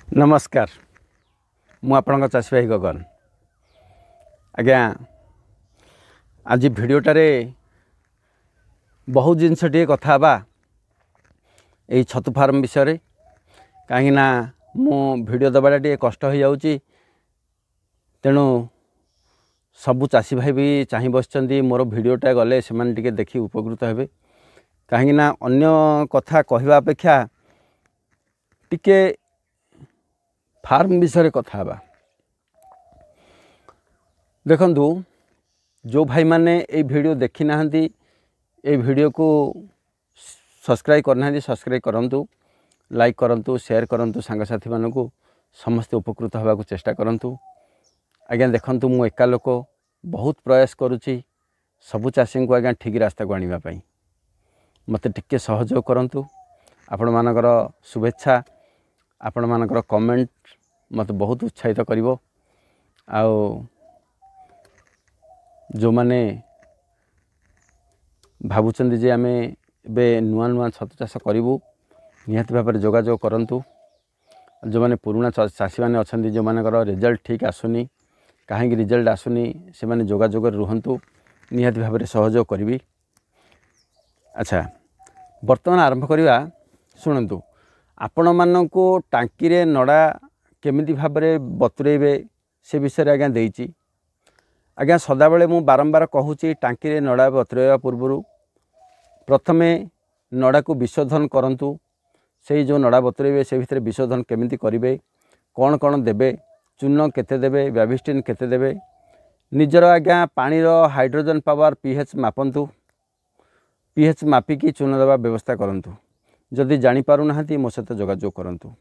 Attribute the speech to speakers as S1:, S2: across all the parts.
S1: नमस्कार मु आपणक चाषी भाई गगन आज्ञा आज भिडटारे बहुत जिनस टे कथा बा यही छतु फार्म विषय कहीं मु वीडियो दबाटा टे कष्ट हो जाऊँगी तेणु सबु चाषी भाई भी चाह बस मोर भिडटा गले से टे देखी उपकृत हे कहीं अन्य कथा कहवा अपेक्षा टिके फार्म विषय कथा बा देखंतु जो भाई माने ये वीडियो देखी ना ये वीडियो को सब्सक्राइब करना सब्सक्राइब करंतु लाइक करंतु शेयर करंतु सांगसाथी मानकु समस्त उपकृत होगा को चेष्टा करंतु आज्ञा देखंतु मु एका लोक बहुत प्रयास करुच्ची सबु चाषी को आज्ञा ठीक रास्ता को आनिबा पई मते टिके सहयोग करंतु आपण मानकर शुभेच्छा आपण मानकर कमेंट मत बहुत उत्साहित करिवो आउ जो माने भाबुचंदी जे आमे बे नुआ नुआ छतु चाष करिवु निहाती भाव में जोगाजोग करंतु जो माने पुराना चाषी माने अछंदी जो मानकर रिजल्ट ठीक आसुनी कहीं रिजल्ट आसुनी से माने जोगाजोग रुहंतु निहाती भाव में सहयोग करी। अच्छा वर्तमान आरंभ करवा शुणु आपण मानकु टांकी रे नड़ा केमिति भाव में बतुरेबे से विषय आज्ञा देइची आज्ञा सदाबले मु बारंबार कहूची टांकी रे नड़ा बतुरेबा पूर्व प्रथमे नड़ा को विशोधन करंतु से जो नड़ा बतुरेबे से भितर विशोधन केमिति करिवे कौन कौन देबे चून केते देबे ब्याविस्टिन केते देबे निजर आज्ञा पानीर हाइड्रोजन पावर पीएच मापंतु पीएच मापिकी चून देवा व्यवस्था करंतु जदि जानी पारु नाहंती मो सहित जोगाजोग करंतु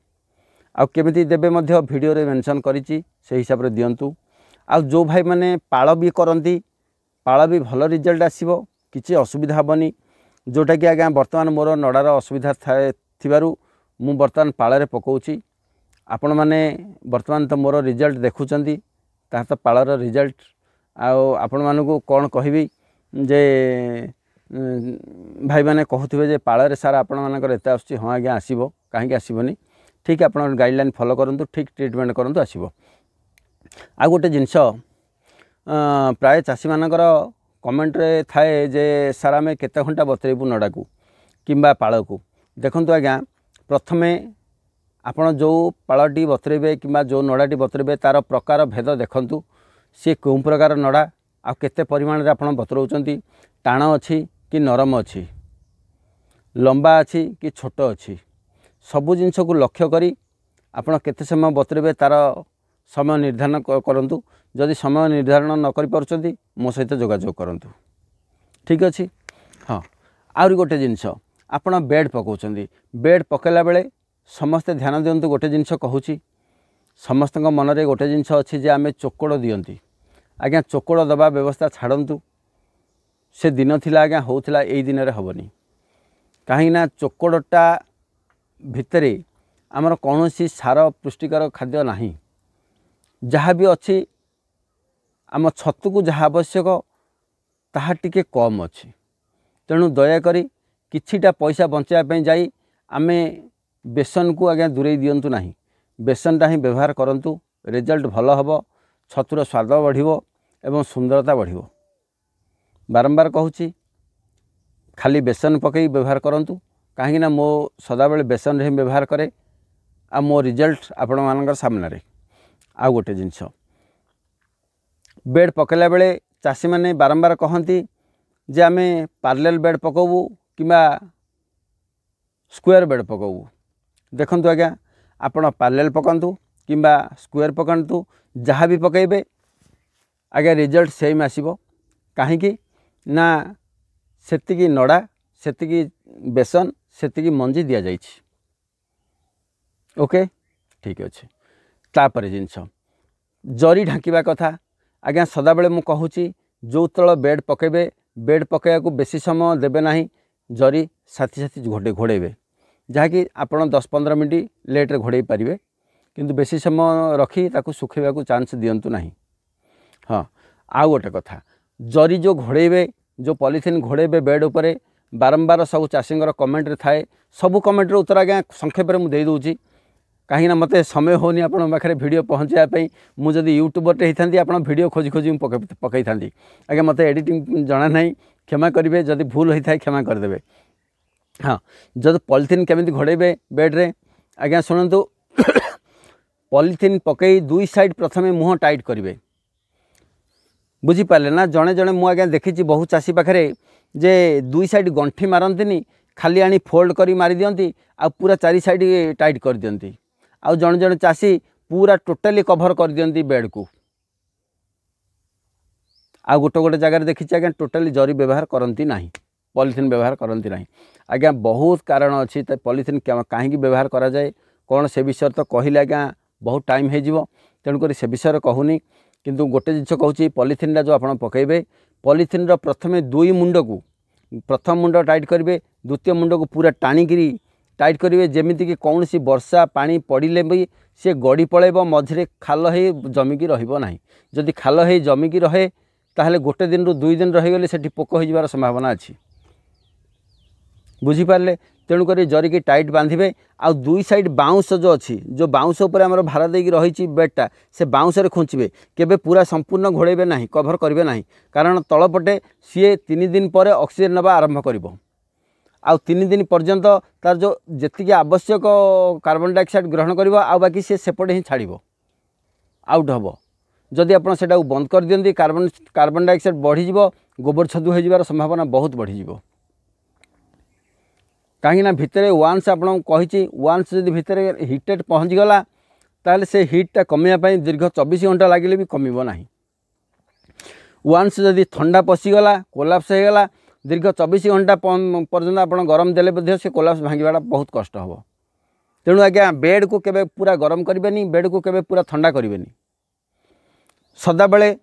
S1: आ केमिति देबे मध्य वीडियो रे मेंशन करिची से हिसाब रे दियंतु आ जो भाई माने पाळ भी करंती पाळ भी भल रिजल्ट आसीबो किछि असुविधा हबनी जोटा कि आज्ञा वर्तमान मोर नड़ार असुविधा थिबारु मु वर्तमान पाळ रे पकोउची आपण माने वर्तमान तो मोर रिजल्ट देखुचंती ता तो पाळर रिजल्ट आ आपण मानकु कोन कहिबी जे भाई माने कहूथिबे जे पाळ रे सारा आपण मानकर एते आसी हां आज्ञा आसीबो काहे आसीबोनी ठीक आपण गाइडलाइन फॉलो करंतु ठीक ट्रीटमेंट करंतु आसीबो। आ गोटे जिनस प्राय चाषी मानकर कमेंट रे थाए जे सारा में केते घंटा बतरेबु नड़ा को किंबा पाळ को देखंतु आज्ञा प्रथमे आपण जो पाळटी बतरेबे किंबा जो नड़ाटी बतरेबे तार प्रकार भेद देखंतु सी कोन प्रकार नड़ा आ केते परिमाण रे आपण बतरउचंती टाण अछि कि नरम अछि लंबा अछि कि छोट अछि सबु जिनस को लक्ष्य करी आपण केते समय बतरेबे तार समय निर्धारण करंतु जदि समय निर्धारण न करि परचंती मो सहित जोगाजोग करंतु ठीक अछि। हाँ आउरी गोटे जिनस आपण बेड पकाउचंती बेड पकेला बेले समस्त ध्यान दियंतु गोटे जिनस कहूची समस्त मन रे गोटे जिनस अछि जे आमे चोकड़ दियंती आज्ञा चोकड़ दबा व्यवस्था छाड़ंतु से दिन थिला आज्ञा होउथिला एई दिन रे हबनी काहे ना चोकड़टा भितरे आमर कौनसी सार पुष्टिकर खाद्य नाही जहाँ भी अच्छी आम छतु को जहाँ आवश्यक ताहा टिके कम अच्छी तेणु दयाकरी किछिटा पैसा बचाइवाई जाई आमे बेसन को आज्ञा दूरे दियंतु नाही बेसनटा ही व्यवहार करंतु रिजल्ट भल हबो छतुर स्वाद बढ़िबो एवं सुंदरता बढ़िबो बारंबार कहूची खाली बेसन पकई व्यवहार करंतु कहीं ना मो सदाबले बेसन रे व्यवहार करे आ मो रिजल्ट आपण मानकर सामने रे। आ गोटे जिनस बेड पकेला बेले चाषी माने बारंबार कहती जे आमे पार्लेल बेड पकाबू किंबा स्क्वायर बेड पकाबू देखंतु आज्ञा आपण पार्लेल पकांतु किंबा स्क्वायर पकांतु जहाँ भी पकेबे आज्ञा रिजल्ट सेम आसीबो काहे ना सेतिकी नड़ा सेतिकी बेसन सेतिकी मंजी दिया जाइछि ओके ठीक अच्छे। तापर जिनस जरी ढांकिबा कथा आज्ञा सदाबले मु कहूची जो तल बेड पकेबे बेड पकेया को बेसी समय देबे नाही जरी साथी साथी घोड़ेबे जहाँकि आपण 10-15 मिनट लेट रे घोड़े पारिबे किंतु बेसी समय रखी ताकू सुखेबा को चांस दियंतु नाही। हाँ आ गोटे कथा जरी जो घोड़ेबे जो पॉलिथिन घोड़ेबे बेड उपरे बारंबार सब चाषी कमेंट रे थाए सबू कमेंट रे उत्तर आज्ञा संक्षेप में मुझे दे दूची कहीं मत समय होनी आपन पाखे वीडियो पहुँचापी मुझे यूट्यूबर होती आप वीडियो खोजी खोजी पकई था आज्ञा मत एडिटिंग जना ना क्षमा करेंगे जदि भूल होता है क्षमा करदे। हाँ जब पॉलिथिन केमी घोड़े बेड्रे आज्ञा शुणु पॉलिथिन पकई दुई साइड प्रथमे मुँह टाइट करेंगे बुझीपारे ना जड़े जड़े मुझे आज्ञा देखी बहुत चाषी पाखे जे दुई साइड गंठी मारती खाली आनी फोल्ड करी मारी दियंती आ पूरा चारि साइड टाइट कर दियंती आ जड़े जड़े चाषी पूरा टोटाली कभर कर दियंती बेड को आ गोटे गोटे जगह देखी आज्ञा टोटाली जरी व्यवहार करती ना पॉलिथिन व्यवहार करती ना आज्ञा बहुत कारण अच्छी पॉलिथिन कहीं व्यवहार करा जाए कौन से विषय तो कहले आज्ञा बहुत टाइम हो तेणुक से विषय कहूनी किंतु गोटे जिन कहूँ पॉलिथिन जो आप पकेबे पॉलिथिन रो प्रथमे दुई मुंड को प्रथम मुंड टाइट करेंगे द्वितीय मुंड को पूरा टाणिकी टाइट करेंगे जमीक कौन सी वर्षा पानी पड़े भी सी गड़ी पलैब मझे खाल हो जमिकी रही जदि खाल हो जमिकी रहे ताहले गोटे दिन रु दुई दिन रहीगले से पोक हो संभावना अच्छी बुझीपारे तेणुक जरिकी टाइट बांधे आ दुई साइड बाउंस जो अच्छी जो बाउंस उपर आम भार देकी रही बेडटा से बाउंस खुंचबे केबे पूरा संपूर्ण घोड़े ना कभर करेंगे ना कारण तलपटे सी 3 दिन पर ऑक्सीजन नवा आरंभ करिवो आ 3 दिन पर्यंत तार जो जी आवश्यक कार्बन डाइऑक्साइड ग्रहण करिवो आ बाकी सी सेपटे ही छाड़िवो आउट हम जदि आप बंद कर दियंती कार्बन डाइऑक्साइड बढ़ीज गोबर छदु हो संभावना बहुत बढ़ीज कहीं भितर वान्स आपको कही वान्स जब भितर हिटेड पहुँची गला ताले से हिटटा कमियापाई दीर्घ 24 घंटा लगे भी कमिबो नाही वान्स जदि ठंडा पशिगला कोलाप्स हो गला दीर्घ 24 घंटा पर्यंत आप गरम देले से कोलाप्स भांगवाटा बहुत कष्ट हम तेणु आज्ञा बेड को केबे पूरा गरम करेंगे बेड को केबे पूरा ठंडा करेंगे सदा बेले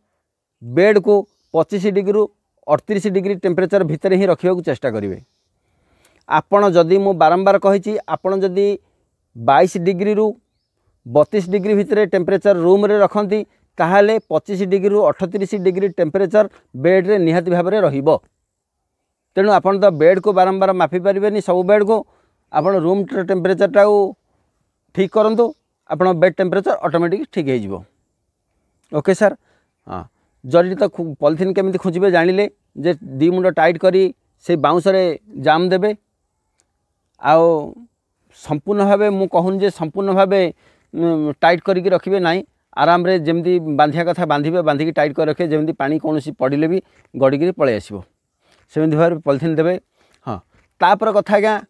S1: बेड को 25 डिग्री 38 डिग्री टेम्परेचर भितर ही रखा चेष्टा करेंगे आपण जदि मु बारंबार कही आपण जदि 22 डिग्री रु 32 डिग्री भितर टेम्परेचर रूम रे रखती ताहले 25 डिग्री रु 38 डिग्री टेम्परेचर बेड रे निहाती भाव में रहिबो तेणु आपण तो बेड को बारंबार मापी पारे सब बेड को आपण रूम टेम्परेचर टाऊ ठीक करंतु आपण बेड टेम्परेचर ऑटोमेटिक ठीक हो ओके सर। हाँ जरी तो पॉलिथिन केमिति खोजिबे जानिले जे दी मुंड टाइट करी से बाउंस रे जाम देबे आओ संपूर्ण भाव मु कहून जे संपूर्ण भाव टाइट करके रखिए ना आराम रे जमती बांधिया कथा बांधे बांधिकी टाइट कर रखे जमी पानी कौन पड़े भी गड़िकी पलि आसो सेमती भाव में पॉलिथिन देवे। हाँ तापर कथा आज्ञा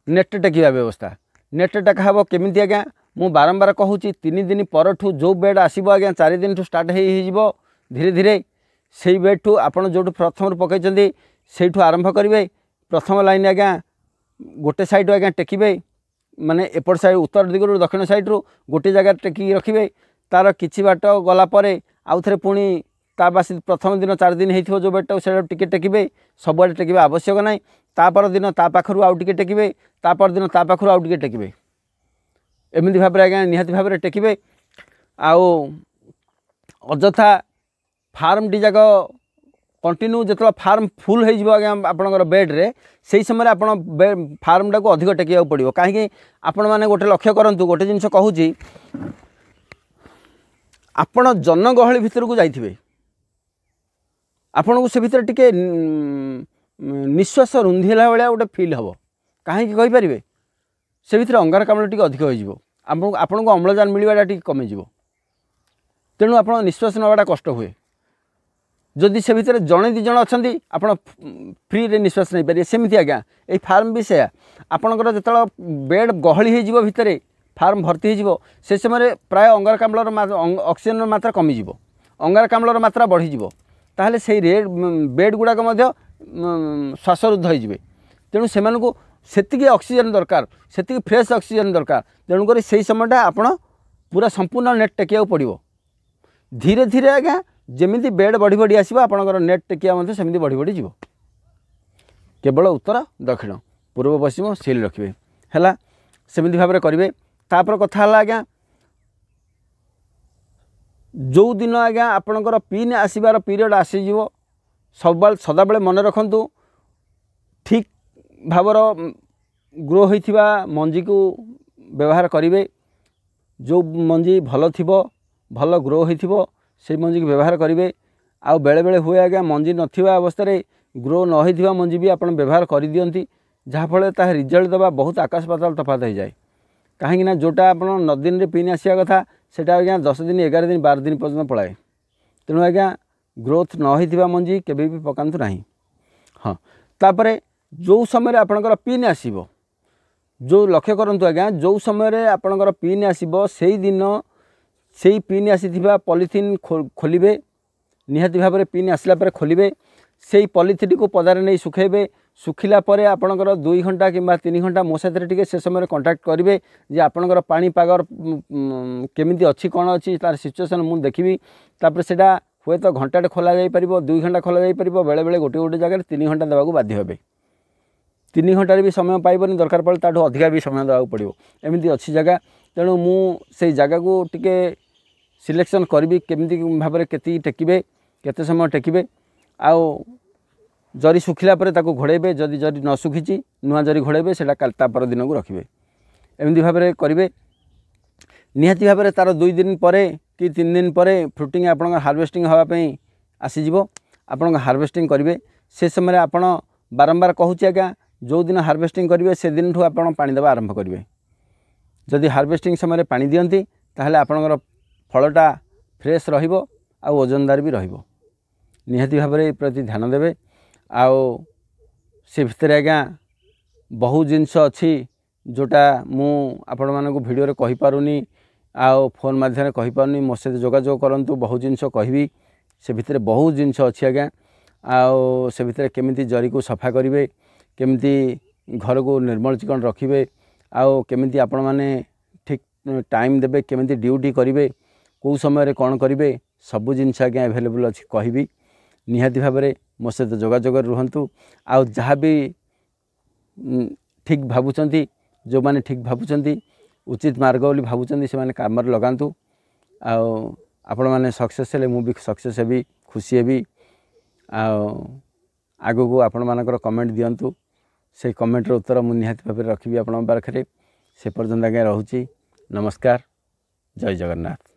S1: नेट टेकिया व्यवस्था नेट टेका हम केमी आज्ञा मु बारंबार कहूँ 3 दिन परठू जो बेड आसो आज्ञा 4 दिन ठू स्टार्ट हो धीरे धीरे से बेड ठू आपड़ जो प्रथम पकई से आरंभ करेंगे प्रथम लाइन आज्ञा गोटे साइड आज्ञा टेकिबे माने एपट साइड उत्तर दिगरु दक्षिण साइड रू गोटे जगह टेकी रखिए तार किछि बाट गला परे आउ थे पुणी ता बासी प्रथम दिन 4 दिन हो जो बेटा से टिके टेकिबे सबुआडे टेकिबे आवश्यक ना तापर दिन ता पाखरु आउ टिके टेकिबे तापर दिन ता पाखरु आउ टिके टेकिबे एमती भाव में आज्ञा निहाती भाव में टेकिबे आउ अଯଥା फार्म टी जाक कंटिन्यू जो फार्म फुल हो आज्ञा आपणकर बेड्रे से समय आप फार्मटा को अधिक टेक पड़ो कहीं आपण मैंने गोटे लक्ष्य करूँ गोटे जिन कहूँ आपण जनगहली भितर को जाइए आपण को से भितर टिके निश्वास रुंधिला भाया गोटे फिल हम कहीं कहींपारे से भितर अंगारकाम्ल टी अधिक हो आपन को अम्लजान मिलवाटा टी कमिज तेणु आप निश्वास नवाटा कष्ट हुए जदि से भितर जड़े दी जन अच्छा आप फ्री रे निश्वास नहीं पारे सेमती आज्ञा ये फार्म भी से आपणकर जो बेड गहली हो भितर फार्म भर्ती हो से समय प्राय अंगारकाम्लर ऑक्सीजन मात्रा कमिज अंगारकाम्लर मात्रा बढ़ीज ताहले से रेड बेड गुड़ाक श्वासरुद्ध हो तेणु से सेतिकी ऑक्सीजन दरकार सेतिकी फ्रेश ऑक्सीजन दरकार तेणुक से समयटा आपण पूरा संपूर्ण नेट टेकिया पड़ो धीरे धीरे आज्ञा जमी बेड बढ़ी बढ़ी आसो आपंकर नेट टेकिया सेमती बढ़ी बढ़ी जीव केवल उत्तर दक्षिण पूर्व पश्चिम सील रखिए है सेमती भाव में करेंगे तापर कथा आज्ञा जो दिन आज्ञा आपणकर पिन आसबार पीरियड आसीज सब सदाबले मन रखु ठीक भावर ग्रो होइथिबा मंजी को व्यवहार करेंगे जो मंजी भल थी भल ग्रो हो से मंजी की व्यवहार करेंगे आउ बेले बेले हुए आज्ञा मंजी नथिबा अवस्था रे ग्रो न होइथिबा मंजी भी आपण व्यवहार कर दियंती जहाँफल ता रिजल्ट दबा बहुत आकाश पाताल तफात हो जाए कहीं ना जोटा आप 9 दिन रे पिन आसिया कथा सेटा आज्ञा 10 दिन 11 दिन 12 दिन पर्यंत पलाए तेणु आज्ञा ग्रोथ न होइथिबा मंजी केबे भी पकांतु नाही। हाँ तापरे जो समय आपणकर पिन आसीबो जो लक्ष्य करंतु आज्ञा जो समय आपणकर पिन आसीबो सेही दिन सेही पिन आसीथिबा पॉलिथिन खोलिबे निहाती भाव में पिन आसला पर खोलिबे से पॉलिथिन को पदार नहीं सुखेबे सुखिला परे आपणकर 2 घंटा कि 3 घंटा मो साथ टिके से समय कांटेक्ट करेंगे जे आपणकर पानी पागर केमिति अच्छी कौन अच्छी तार सिचुएसन मु देखी तापर सेटा हुए तो घंटाटे खोल जाई परिबो 2 घंटा खोल जाई परिबो बेले बेले गोटे गोटे जगह 3 घंटा देवाक बाध्य हेबे 3 घंटार भी समय पाइबनी दरकार पड़े ताठू अधिका भी समय देवाक पड़ो एमती अच्छी जगह तेणु मु से जगह को टिके सिलेक्शन करी केमती भाव में केती टेकिबे केते समय टेकिबे आउ जरी सुखिला परे ताको घोड़ेबे जदि जरी न सुखी नुआ जरी घोड़ेबे सेटा कालता पर दिन को रखिबे एमती भाव में करेंगे निहाती भाव में तार 2 दिन पर कि 3 दिन पर फ्रुटिंग आपण हार्वेस्टिंग होगापी आसीजिवो आपण हार्वेस्टिंग करेंगे से समय आपण बारंबार कहूँ आज्ञा जो दिन हार्वेस्टिंग करेंगे से दिन ठू आपण पानी देवा आरंभ करेंगे जदि हार्वेस्टिंग समय पानी दियंती ताहले आपणकर फलटा फ्रेश रहिबो आ ओजनदार भी रहिबो निहाती भाव में प्रति ध्यान देवे आउ से भितर आज्ञा बहु जिनस अच्छी जोटा मु आपण मानक वीडियो रे कहि पारुनी आउ फोन माध्यम कहि पारुनी मो सहित जोगाजोग करंतु बहु जिनस कहबी से भितर बहु जिनस अच्छी आज्ञा आउ से भितर केमिति जरी को सफा करिवे केमिति घर को निर्मल चिकन रखिबे आउ केमिति आपण माने ठीक टाइम देबे केमिति ड्यूटी करिवे को समय रे कोन करिवे सबु जिनस आज्ञा अवेलेबल अच्छी कहबी निहाती भाव में मो सहित जोगाजोग रुहंतु आउ जहाँ भी ठीक भावुंट जो माने ठीक भावुंट उचित मार्ग बोली भावुंट से माने काम लगातु आपण मैंने सक्सेस हेले मु भी सक्सेस हेबी खुशी हेबी आगो को आपण मानकर कमेंट दियंतु से कमेंटर उत्तर मु निहाती भाव में रखी आपण पाखे से पर्यंत आज्ञा रहूची नमस्कार जय जगन्नाथ।